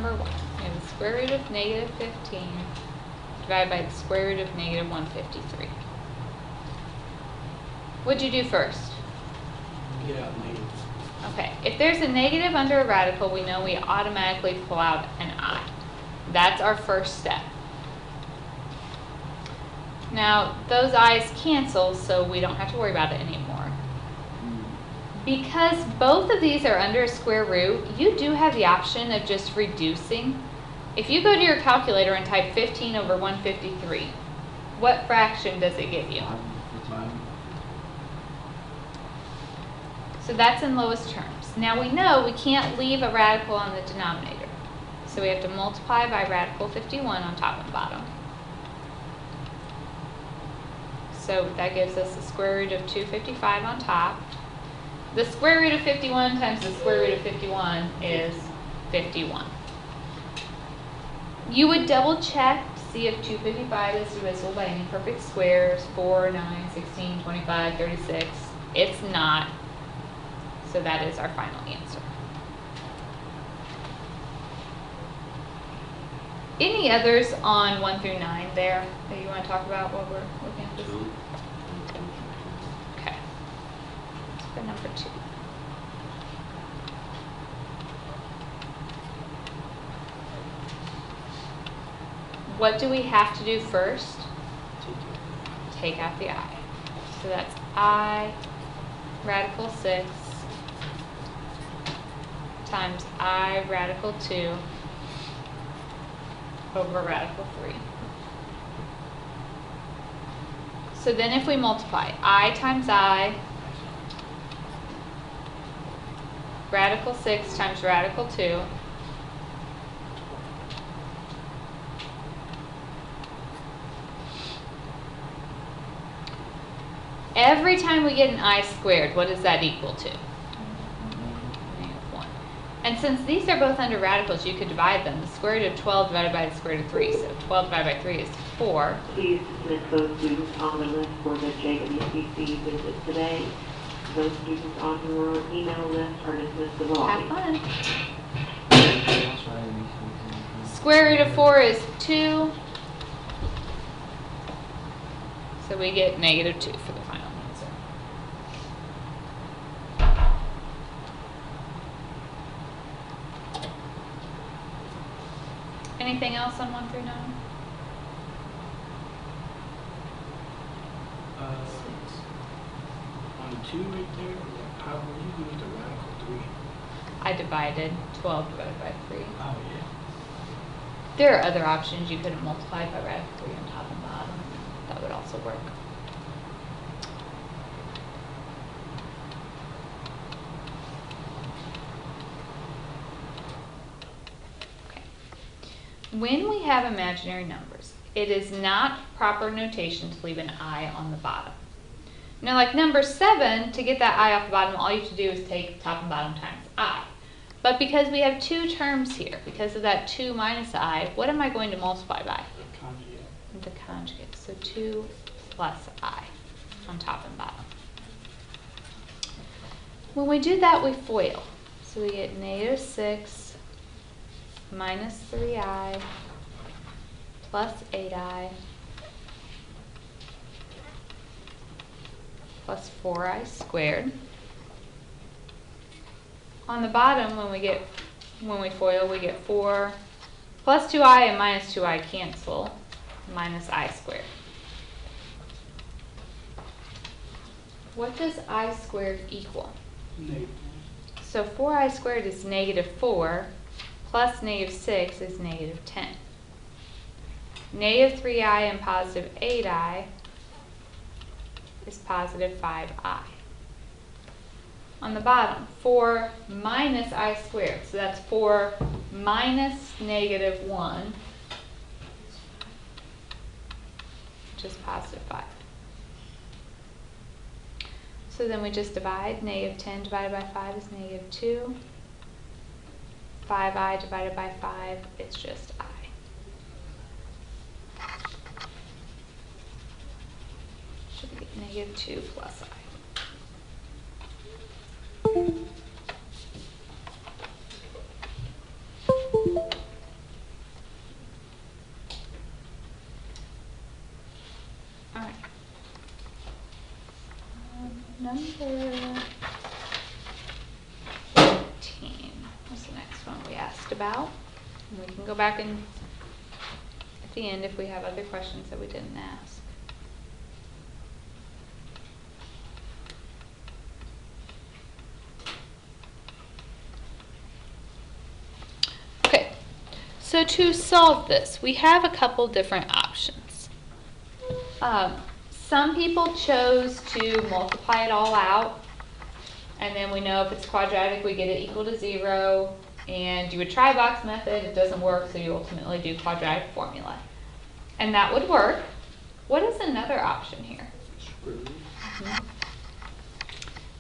number 1. We have the square root of negative 15 divided by the square root of negative 153. What'd you do first? Get out negatives. Okay, if there's a negative under a radical, we know we automatically pull out an I. That's our first step. Now, those i's cancel, so we don't have to worry about it anymore. Because both of these are under a square root, you do have the option of just reducing. If you go to your calculator and type 15 over 153, what fraction does it give you? So that's in lowest terms. Now we know we can't leave a radical on the denominator. So we have to multiply by radical 51 on top and bottom. So that gives us the square root of 255 on top. The square root of 51 times the square root of 51 is 51. You would double check to see if 255 is divisible by any perfect squares, 4, 9, 16, 25, 36. It's not. So that is our final answer. Any others on 1 through 9 there that you want to talk about while we're looking at this? Okay. For number 2. What do we have to do first? Take out the I. So that's I radical 6 times I radical 2 over radical 3. So then if we multiply I times I, radical 6 times radical 2, every time we get an I squared, what does that equal to? And since these are both under radicals, you could divide them. The square root of 12 divided by the square root of 3. So 12 divided by 3 is 4. Please dismiss those students on the list for the JWCC visit today. Those students on your email list are dismissed to the lobby. Have fun. Square root of 4 is 2. So we get negative 2 for the final answer. Anything else on 1 through 9? On 2 right there, how were you doing the radical 3? I divided 12 divided by 3. Oh, yeah. There are other options. You could have multiplied by radical 3 on top and bottom. That would also work. When we have imaginary numbers, it is not proper notation to leave an I on the bottom. Now, like number 7, to get that I off the bottom, all you have to do is take top and bottom times I. But because we have 2 terms here, because of that 2 minus I, what am I going to multiply by? The conjugate. The conjugate. So 2 plus I on top and bottom. When we do that, we FOIL. So we get negative 6 minus 3i plus 8i plus 4i squared. On the bottom, when we FOIL, we get 4 plus 2i and minus 2i cancel, minus I squared. What does I squared equal? Negative. So 4i squared is negative 4. Plus negative 6 is negative 10. Negative 3i and positive 8i is positive 5i. On the bottom, 4 minus I squared. So that's 4 minus negative 1, which is positive 5. So then we just divide. Negative 10 divided by 5 is negative 2. 5i divided by 5, it's just I. Should be negative 2 plus I. Number 15 was the next one we asked about. And we can go back and at the end if we have other questions that we didn't ask. Okay, so to solve this, we have a couple different options. Some people chose to multiply it all out, and then we know if it's quadratic, we get it equal to 0, and do a try-box method. It doesn't work, so you ultimately do quadratic formula. And that would work. What is another option here?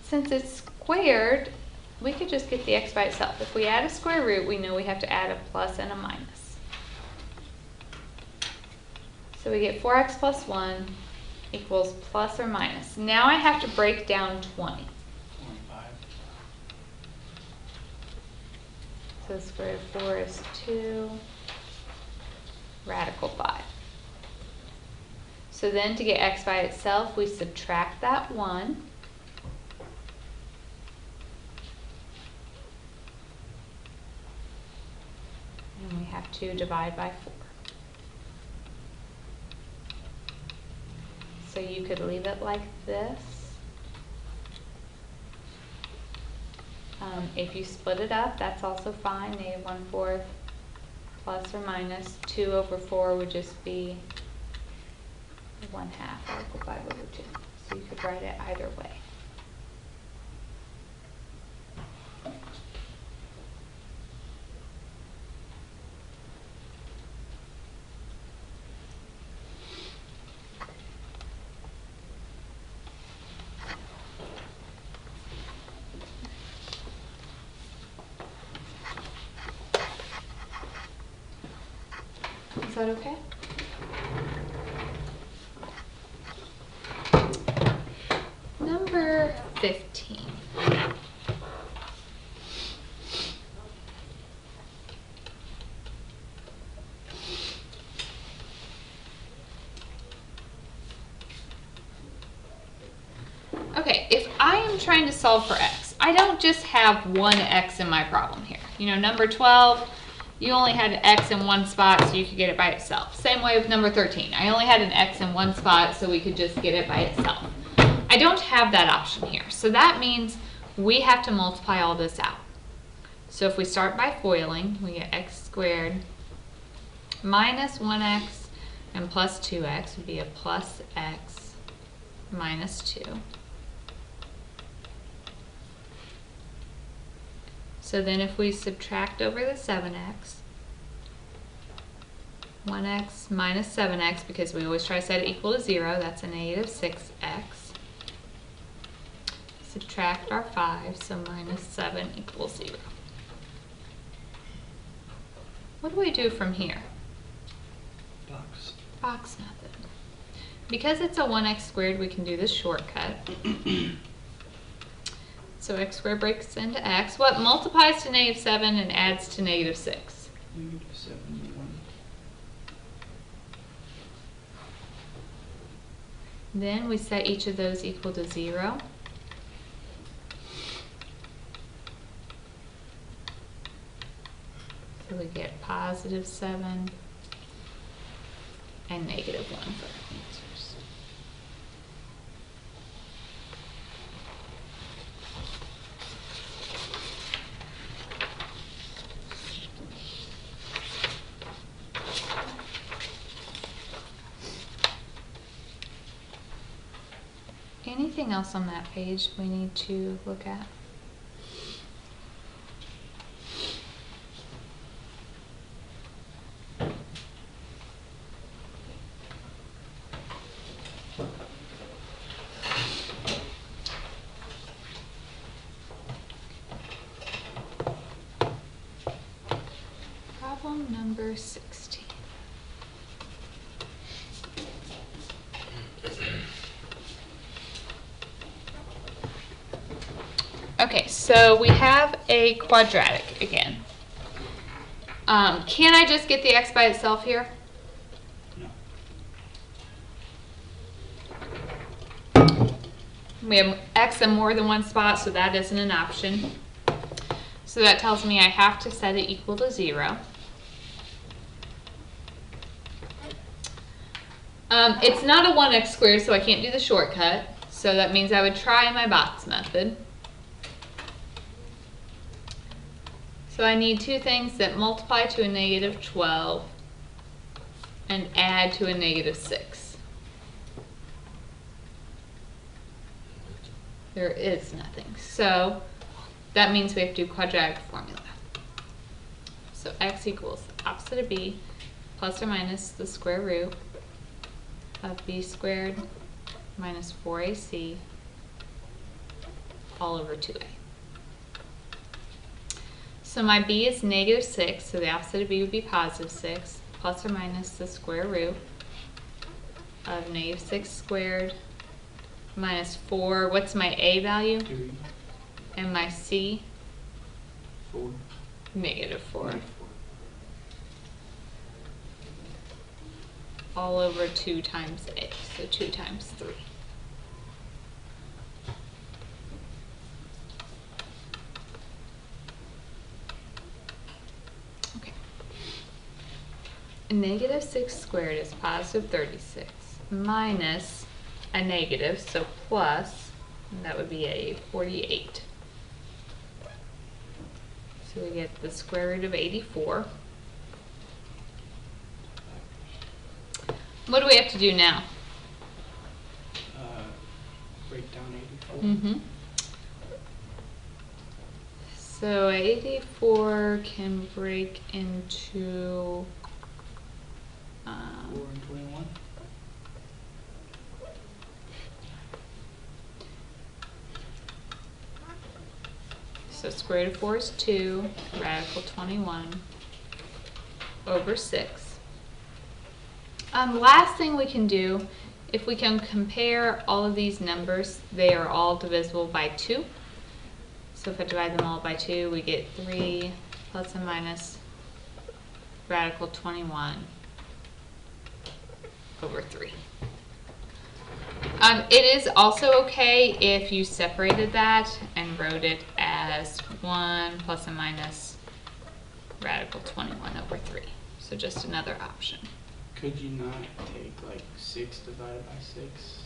Since it's squared, we could just get the x by itself. If we add a square root, we know we have to add a plus and a minus. So we get 4x plus 1 equals plus or minus. Now I have to break down 20. 25. So the square root of 4 is 2, radical 5. So then to get x by itself, we subtract that 1. And we have to divide by 4. So you could leave it like this. If you split it up, that's also fine. Negative 1/4 plus or minus 2 over 4 would just be 1/2 radical 5 over 2. So you could write it either way. Is that okay? Number 15. Okay, if I am trying to solve for x, I don't just have one x in my problem here. You know, number 12, you only had an x in one spot, so you could get it by itself. Same way with number 13. I only had an x in one spot, so we could just get it by itself. I don't have that option here, so that means we have to multiply all this out. So if we start by FOILing, we get x squared minus 1x and plus 2x would be a plus x minus 2. So then if we subtract over the 7x, 1x minus 7x, because we always try to set it equal to 0, that's a negative 6x. Subtract our 5, so minus 7 equals 0. What do we do from here? Box method. Because it's a 1x squared, we can do this shortcut. So x squared breaks into x. What multiplies to negative 7 and adds to negative 6? Negative 71. Then we set each of those equal to 0. So we get positive 7 and negative 1 for our answers. Anything else on that page we need to look at? Problem number 16. Okay, so we have a quadratic again. Can I just get the x by itself here? No. We have x in more than one spot, so that isn't an option. So that tells me I have to set it equal to 0. It's not a 1x squared, so I can't do the shortcut. So that means I would try my box method. So I need two things that multiply to a negative 12 and add to a negative 6. There is nothing. So that means we have to do quadratic formula. So x equals the opposite of b plus or minus the square root of b squared minus 4ac all over 2a. So my b is negative 6, so the opposite of b would be positive 6, plus or minus the square root of negative 6 squared minus 4. What's my a value? 3, And my c? 4, Negative 4. -4. All over 2 times a, so 2 times 3. Okay. A negative 6 squared is positive 36 minus a negative, so plus, and that would be a 48. So we get the square root of 84. What do we have to do now? Break down 84. Mm-hmm. So 84 can break into 4 and 21. So square root of 4 is 2, radical 21 over 6. Last thing we can do, if we can compare all of these numbers, they are all divisible by 2. So if I divide them all by 2, we get 3 plus and minus radical 21 over 3. It is also okay if you separated that and wrote it as 1 plus and minus radical 21 over 3. So just another option. Could you not take like 6 divided by 6?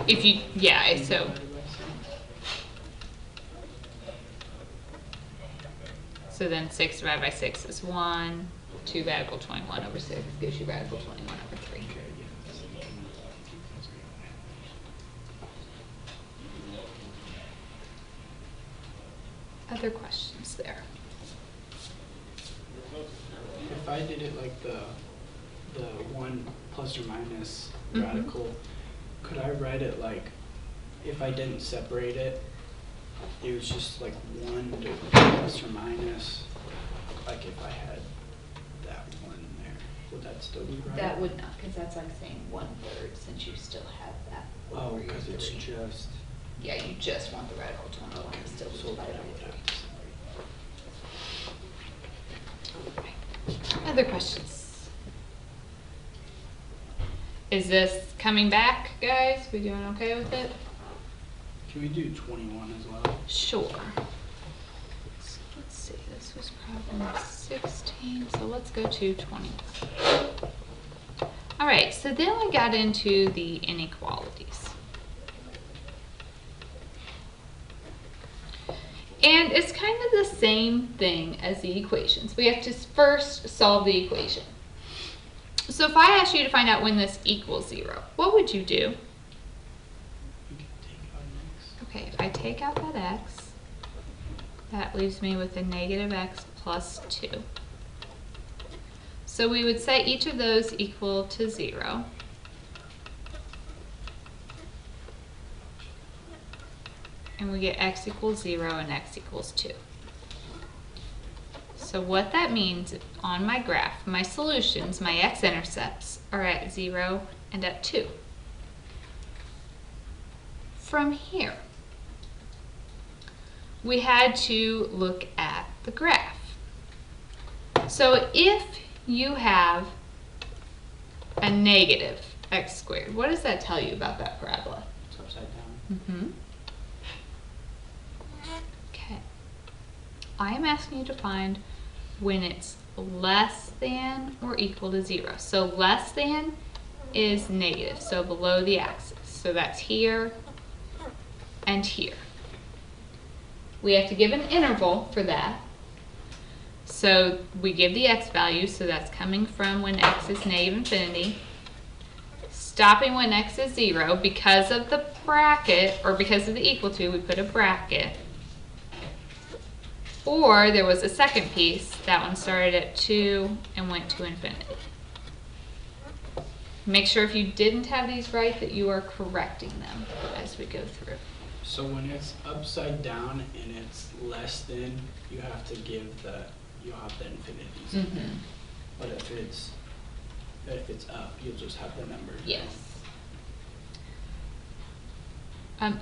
If you, yeah, 2 so divided by 6? so then 6 divided by 6 is 1. 2 radical 21 over 6 gives you radical 21 over 3. Okay, yeah. Other questions there? If I did it like the 1 plus or minus Mhm. radical, could I write it like, if I didn't separate it, it was just like 1 to plus or minus, like if I had that 1 there, would that still be right? That would not, because that's like saying 1/3 since you still have that. Oh, over your because it's 3. just, Yeah, you just want the radical 21 okay, to still be so then divided I would by have 3. to separate. Other questions? Is this coming back, guys? We doing okay with it? Can we do 21 as well? Sure. So let's see, this was problem 16, so let's go to 20. All right, so then we got into the inequalities. And it's kind of the same thing as the equations. We have to first solve the equation. So if I asked you to find out when this equals 0, what would you do? We could take out an x. Okay, if I take out that x, that leaves me with a negative x plus 2. So we would set each of those equal to 0. And we get x equals 0 and x equals 2. So what that means on my graph, my solutions, my x-intercepts, are at 0 and at 2. From here, we had to look at the graph. So if you have a negative x squared, what does that tell you about that parabola? It's upside down. I am asking you to find when it's less than or equal to 0. So less than is negative, so below the axis. So that's here and here. We have to give an interval for that. So we give the x value, so that's coming from when x is negative infinity, stopping when x is 0. Because of the bracket, or because of the equal to, we put a bracket. Or there was a second piece, that one started at 2 and went to infinity. Make sure if you didn't have these right that you are correcting them as we go through. So when it's upside down and it's less than, you have to give the, you'll have the infinities in there. But if it's up, you'll just have the numbers. Yes.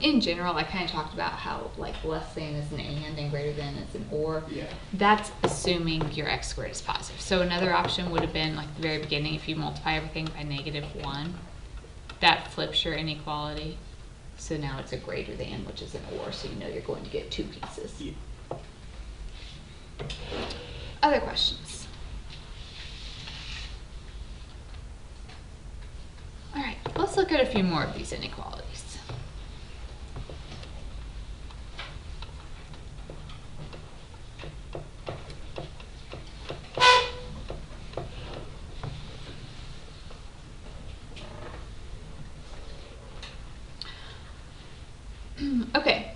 In general, I kind of talked about how like less than is an and greater than is an or. Yeah. That's assuming your x squared is positive. So another option would have been like the very beginning, if you multiply everything by -1, that flips your inequality. So now it's a greater than, which is an or, so you know you're going to get 2 pieces. Yeah. Other questions? All right, let's look at a few more of these inequalities. Okay,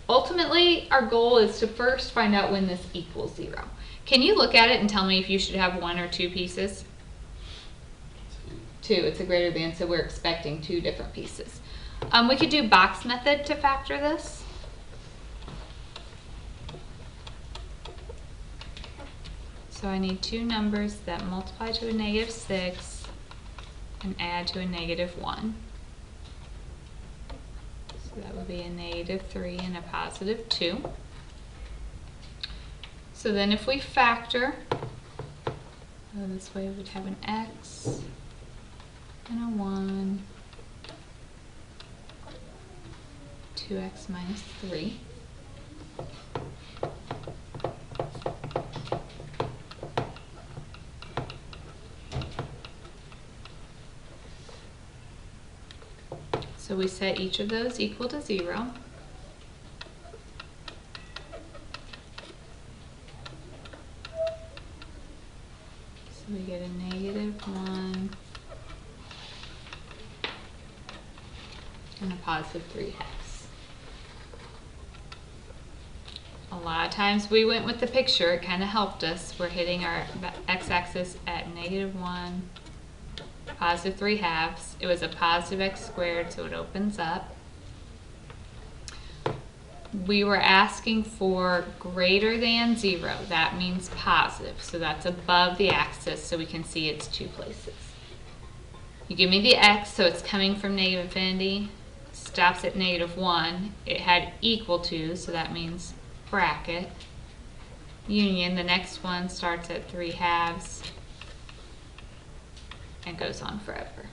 ultimately our goal is to first find out when this equals 0. Can you look at it and tell me if you should have 1 or 2 pieces? 2, it's a greater than, so we're expecting 2 different pieces. We could do box method to factor this. So I need 2 numbers that multiply to a -6 and add to a -1. So that would be a -3 and a +2. So then if we factor, this way we'd have an x and a 1, 2x minus 3. So we set each of those equal to 0. So we get a -1 and a +3/2. A lot of times we went with the picture, it kind of helped us. We're hitting our x-axis at -1, +3/2. It was a positive x squared, so it opens up. We were asking for greater than 0. That means positive, so that's above the axis, so we can see it's 2 places. You give me the x, so it's coming from negative infinity, stops at -1. It had equal to, so that means bracket. Union, the next one starts at 3/2 and goes on forever.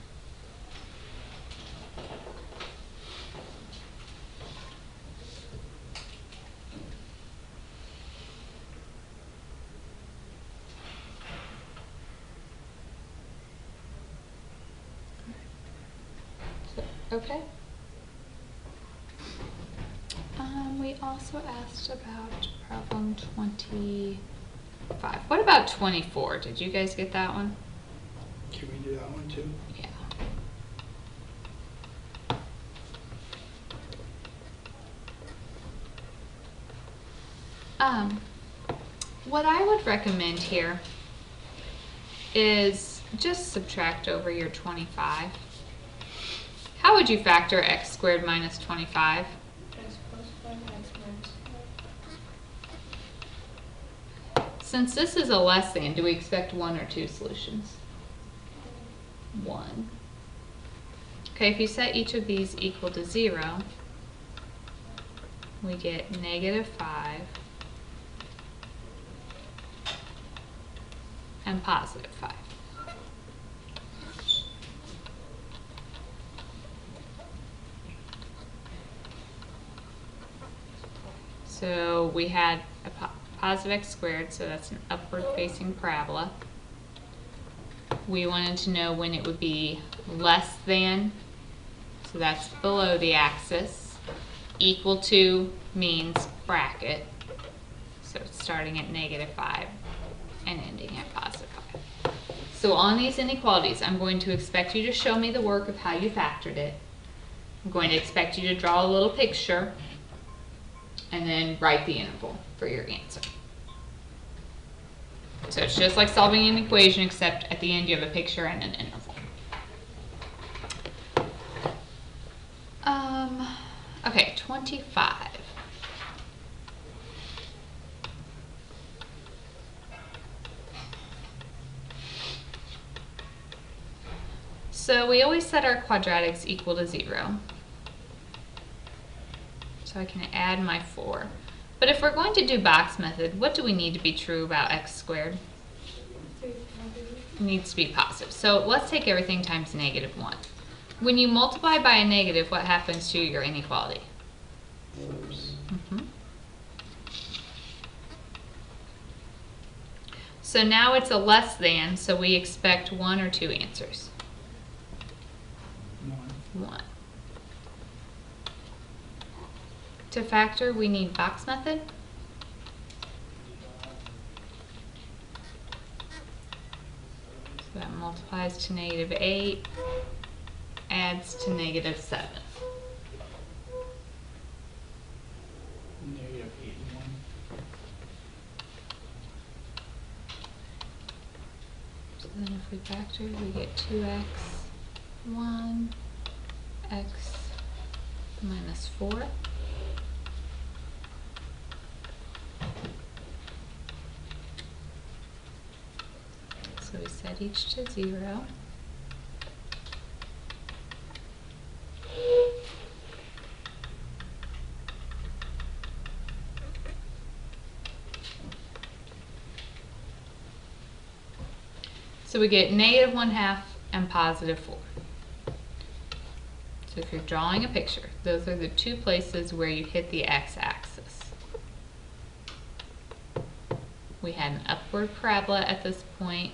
Okay. We also asked about problem 25. What about 24? Did you guys get that one? Can we do that one too? Yeah. What I would recommend here is just subtract over your 25. How would you factor x squared minus 25? X plus 5, x minus 5. Since this is a less than, do we expect 1 or 2 solutions? 1. Okay, if you set each of these equal to 0, we get -5 and +5. So we had positive x squared, so that's an upward facing parabola. We wanted to know when it would be less than, so that's below the axis. Equal to means bracket, so it's starting at -5 and ending at +5. So on these inequalities, I'm going to expect you to show me the work of how you factored it. I'm going to expect you to draw a little picture and then write the interval for your answer. So it's just like solving an equation, except at the end you have a picture and an interval. Okay, 25. So we always set our quadratics equal to 0. So I can add my 4. But if we're going to do box method, what do we need to be true about x squared? It needs to be positive. So let's take everything times -1. When you multiply by a negative, what happens to your inequality? So now it's a less than, so we expect 1 or 2 answers. 1. To factor, we need box method. So that multiplies to -8, adds to -7. -8 and 1. So then if we factor, we get 2x, 1, x minus 4. So we set each to 0. So we get -1/2 and +4. So if you're drawing a picture, those are the two places where you hit the x-axis. We had an upward parabola at this point.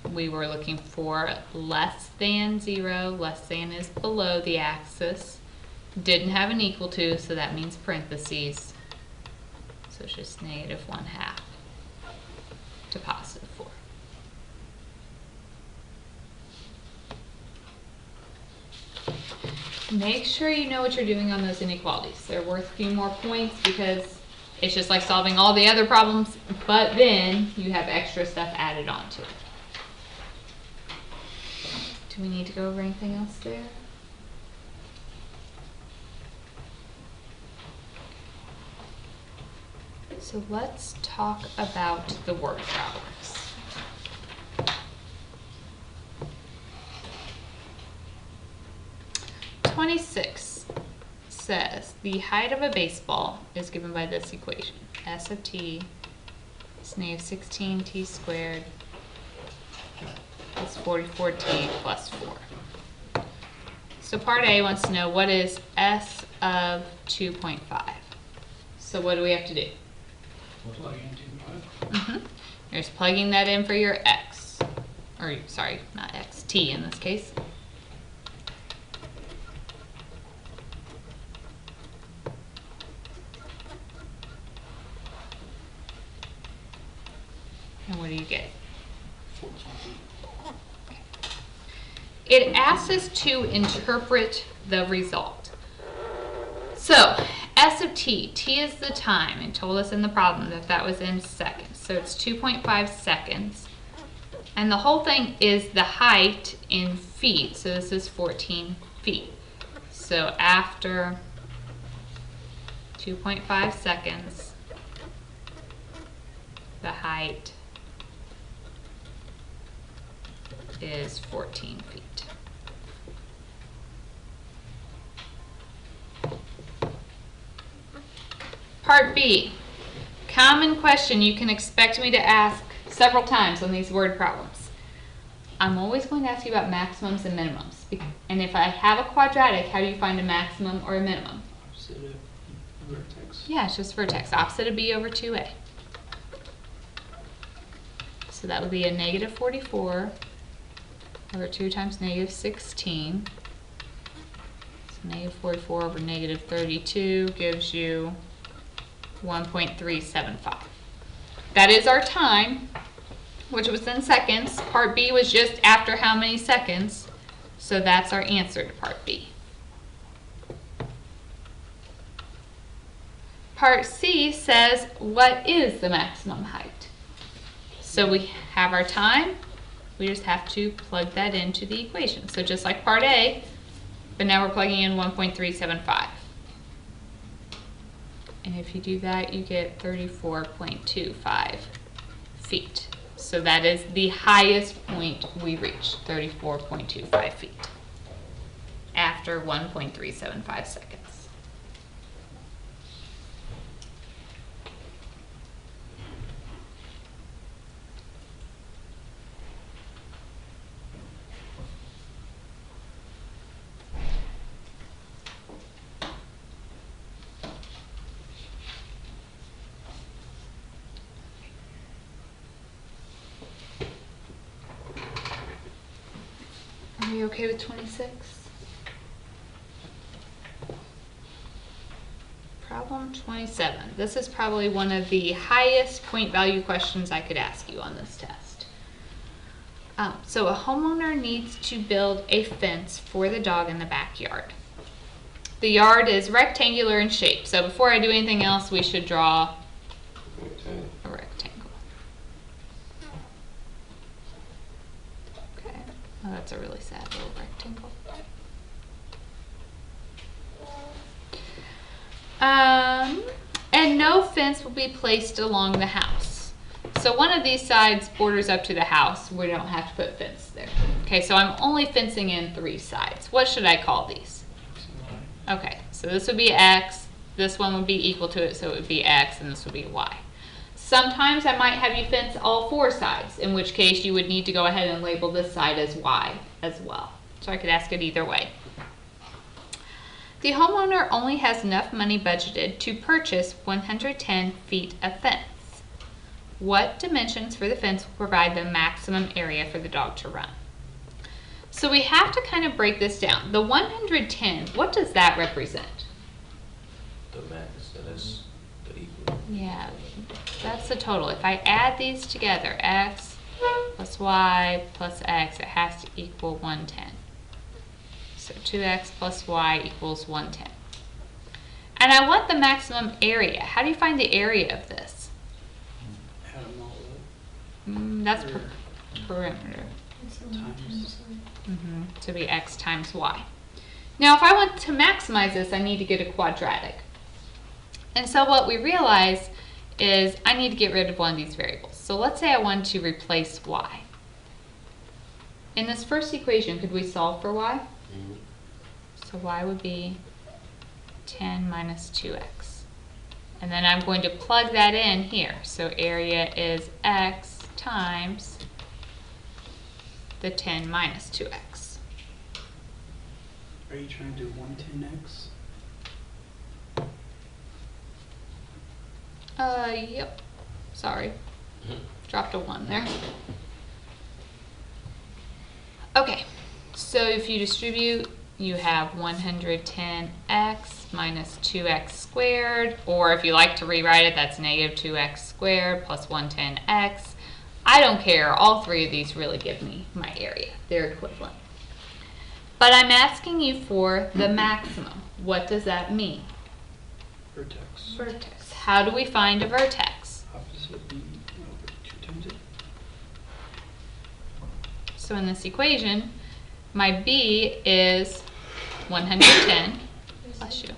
We were looking for less than 0. Less than is below the axis. Didn't have an equal to, so that means parentheses. So it's just -1/2 to +4. Make sure you know what you're doing on those inequalities. They're worth a few more points because it's just like solving all the other problems, but then you have extra stuff added onto it. Do we need to go over anything else there? So let's talk about the word problems. (26) says the height of a baseball is given by this equation. S of t is -16t squared is 44t plus 4. So part A wants to know what is S of 2.5. So what do we have to do? Plug in 2.5. You're just plugging that in for your x. Or, sorry, not x, t in this case. And what do you get? 14 feet. It asks us to interpret the result. So, S of t, t is the time. It told us in the problem that that was in seconds. So it's 2.5 seconds. And the whole thing is the height in feet. So this is 14 feet. So after 2.5 seconds, the height is 14 feet. Part B, common question you can expect me to ask several times on these word problems. I'm always going to ask you about maximums and minimums. And if I have a quadratic, how do you find a maximum or a minimum? Opposite of vertex. Yeah, it's just vertex, opposite of b over 2a. So that would be a negative 44 over 2 times negative 16. So negative 44 over negative 32 gives you 1.375. That is our time, which was in seconds. Part B was just after how many seconds. So that's our answer to part B. Part C says, what is the maximum height? So we have our time. We just have to plug that into the equation. So just like part A, but now we're plugging in 1.375. And if you do that, you get 34.25 feet. So that is the highest point we reached, 34.25 feet, after 1.375 seconds. Are you okay with 26? Problem 27. This is probably one of the highest point value questions I could ask you on this test. So a homeowner needs to build a fence for the dog in the backyard. The yard is rectangular in shape, so before I do anything else, we should draw a rectangle. Okay, oh, that's a really sad little rectangle. And no fence will be placed along the house. So one of these sides borders up to the house. We don't have to put fence there. Okay, so I'm only fencing in 3 sides. What should I call these? Okay, so this would be X, this one would be equal to it, so it would be X, and this would be Y. Sometimes I might have you fence all 4 sides, in which case you would need to go ahead and label this side as Y as well. So I could ask it either way. The homeowner only has enough money budgeted to purchase 110 feet of fence. What dimensions for the fence will provide the maximum area for the dog to run? So we have to kind of break this down. The 110, what does that represent? The max, that is the equal. Yeah, that's the total. If I add these together, X plus Y plus X, it has to equal 110. So 2X plus Y equals 110. And I want the maximum area. How do you find the area of this? Add them all up. That's Or perimeter. times. To be X times Y. Now if I want to maximize this, I need to get a quadratic. And so what we realize is I need to get rid of one of these variables. So let's say I want to replace Y. In this first equation, could we solve for Y? So Y would be 10 minus 2X. And then I'm going to plug that in here. So area is X times the 10 minus 2X. Are you trying to do 110x? Yep. Sorry. Dropped a 1 there. Okay. So if you distribute, you have 110x minus 2x squared, or if you like to rewrite it, that's negative 2x squared plus 110x. I don't care. All 3 of these really give me my area. They're equivalent. But I'm asking you for the maximum. What does that mean? Vertex. Vertex. How do we find a vertex? Opposite b over 2 times it. So in this equation, my B is 110, bless you.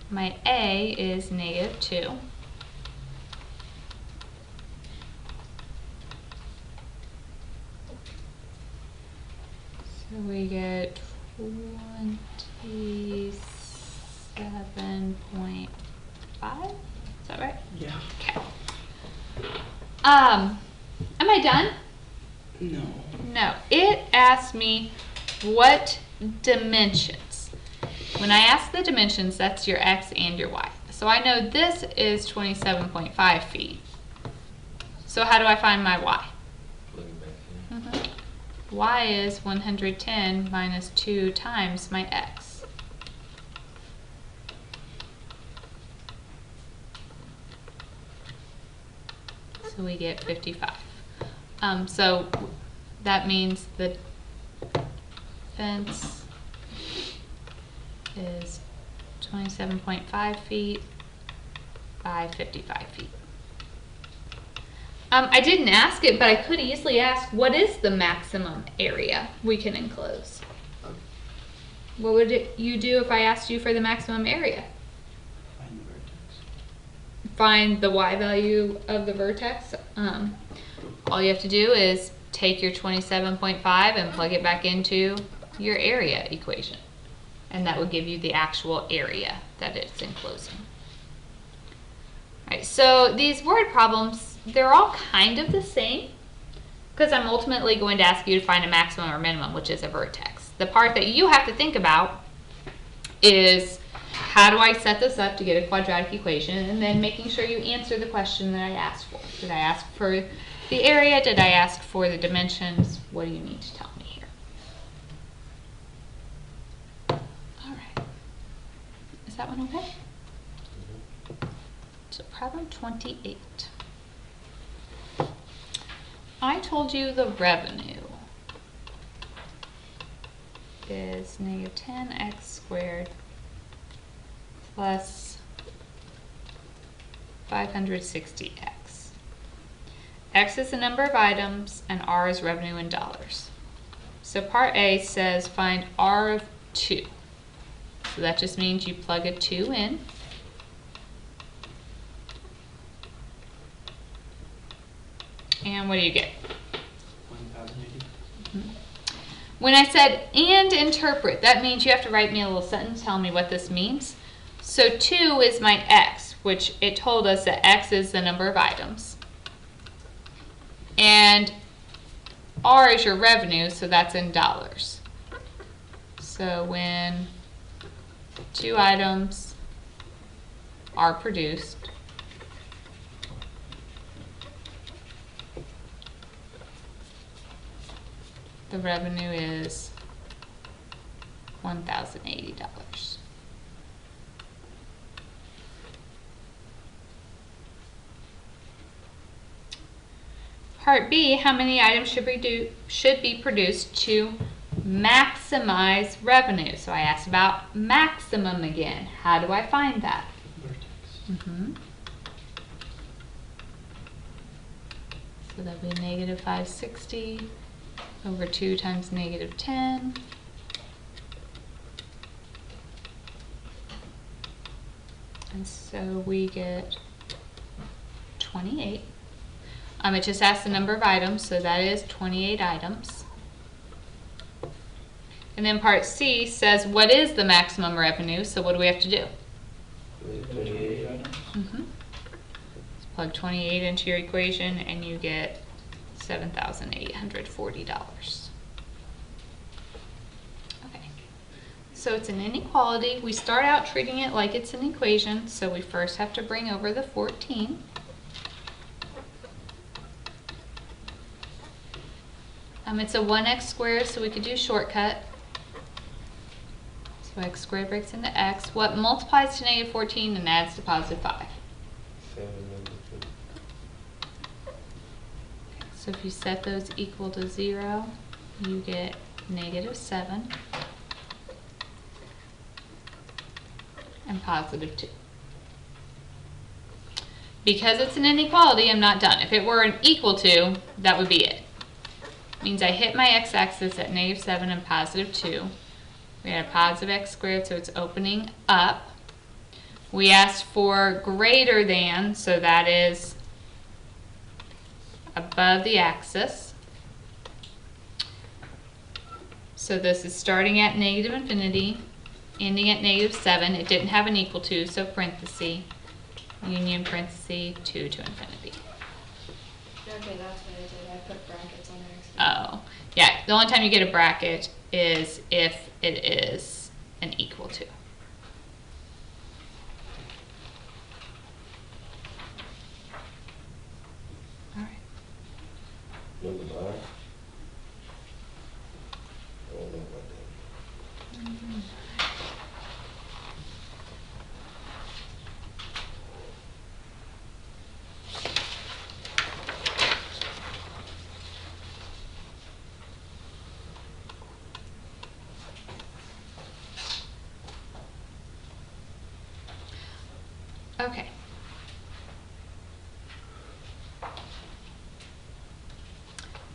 My A is negative 2. So we get 27.5. Is that right? Yeah. Okay. Am I done? No. No. It asked me what dimensions. When I ask the dimensions, that's your X and your Y. So I know this is 27.5 feet. So how do I find my Y? y is 110 minus 2 times my x. So we get 55. So that means the fence is 27.5 feet by 55 feet. I didn't ask it, but I could easily ask, what is the maximum area we can enclose? What would you do if I asked you for the maximum area? Find the vertex. Find the y value of the vertex. All you have to do is take your 27.5 and plug it back into your area equation. And that would give you the actual area that it's enclosing. All right, so these word problems, they're all kind of the same because I'm ultimately going to ask you to find a maximum or minimum, which is a vertex. The part that you have to think about is, how do I set this up to get a quadratic equation, and then making sure you answer the question that I asked for. Did I ask for the area? Did I ask for the dimensions? What do you need to tell me here? All right. Is that one okay? So problem 28. I told you the revenue is negative 10x squared plus 560x. X is the number of items and R is revenue in dollars. So part A says find R of 2. So that just means you plug a 2 in. And what do you get? 1,080. When I said and interpret, that means you have to write me a little sentence telling me what this means. So 2 is my x, which it told us that x is the number of items. And R is your revenue, so that's in dollars. So when 2 items are produced, the revenue is $1,080. Part B, how many items should be produced to maximize revenue? So I asked about maximum again. How do I find that? Vertex. So that would be negative 560 over 2 times negative 10. And so we get 28. It just asks the number of items, so that is 28 items. And then part C says, what is the maximum revenue? So what do we have to do? 28 items. Just plug 28 into your equation and you get $7,840. Okay, so it's an inequality. We start out treating it like it's an equation, so we first have to bring over the 14. It's a 1x squared, so we could do shortcut. So x squared breaks into x. What multiplies to negative 14 and adds to positive 5? 7 So if you set those equal to 0, you get negative 7 and positive 2. Because it's an inequality, I'm not done. If it were an equal to, that would be it. Means I hit my x-axis at negative 7 and positive 2. We had a positive x squared, so it's opening up. We asked for greater than, so that is above the axis. So this is starting at negative infinity, ending at negative 7. It didn't have an equal to, so parenthesis, union parenthesis, 2 to infinity. Okay, that's what I did. I put brackets on there. Oh, yeah, the only time you get a bracket is if it is an equal to. All right. Number 5. Okay.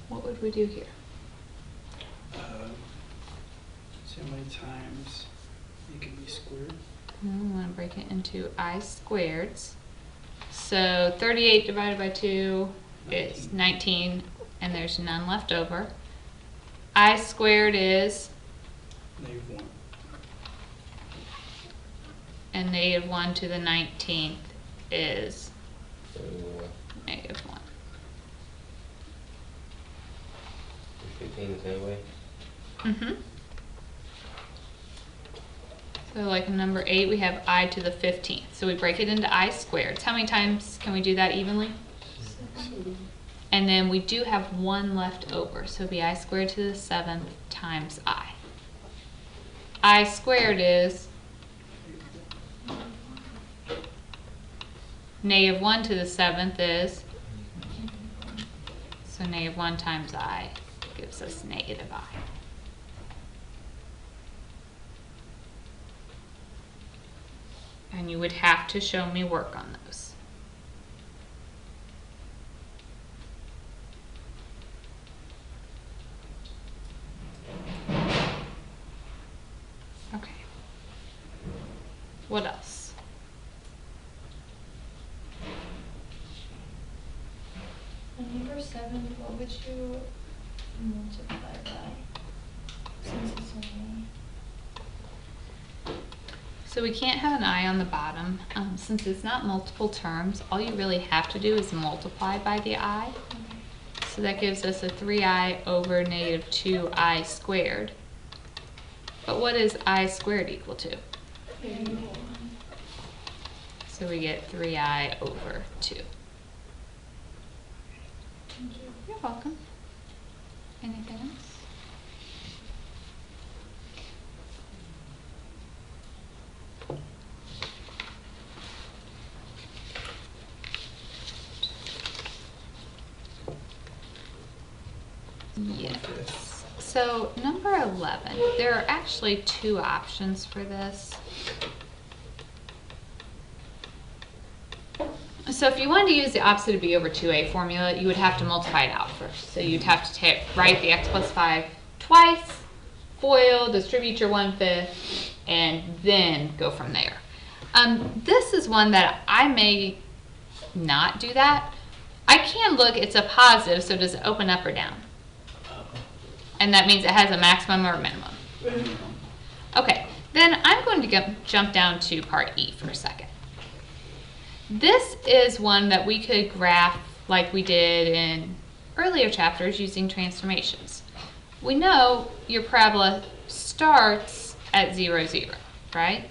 What would we do here? See how many times it can be squared. We want to break it into I squareds. So 38 divided by 2 is 19, and there's none left over. I squared is, -1. and -1 to the 19th is So, -1. 15 the same way? Mm-hmm. So like number 8, we have I to the 15th. So we break it into I squareds. How many times can we do that evenly? And then we do have 1 left over. So it'd be I squared to the 7th times I. I squared is -1 to the 7th is, so -1 times I gives us -I. And you would have to show me work on those. Okay. What else? On number 7, what would you multiply by? Since it's only... So we can't have an I on the bottom. Since it's not multiple terms, all you really have to do is multiply by the I. So that gives us a 3I over -2I squared. But what is I squared equal to? 31. So we get 3I over 2. Thank you. You're welcome. Anything else? Yes. So number 11, there are actually 2 options for this. So if you wanted to use the opposite of b over 2a formula, you would have to multiply it out first. So you'd have to write the x plus 5 twice, FOIL, distribute your 1/5, and then go from there. This is one that I may not do that. I can look, it's a positive, so does it open up or down? And that means it has a maximum or a minimum. Okay, then I'm going to jump down to part E for a second. This is one that we could graph like we did in earlier chapters using transformations. We know your parabola starts at 0, 0, right?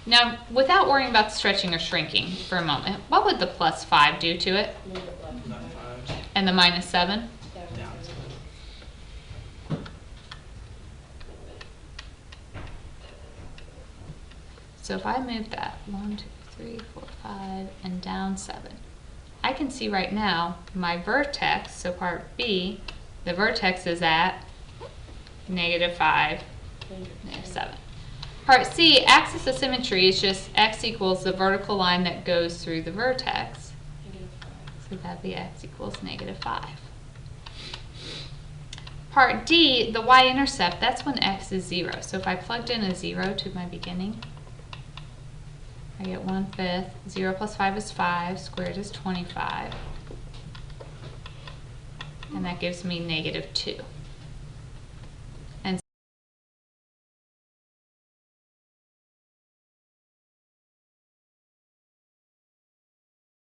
Now, without worrying about the stretching or shrinking for a moment, what would the plus 5 do to it? Left 5, And the minus 7? down 7. So if I move that 1, 2, 3, 4, 5, and down 7, I can see right now my vertex, so part B, the vertex is at -5, -7. Part C, axis of symmetry is just x equals the vertical line that goes through the vertex. So that'd be x equals -5. Part D, the y-intercept, that's when x is 0. So if I plugged in a 0 to my beginning, I get 1/5. 0 plus 5 is 5. Squared is 25. And that gives me -2.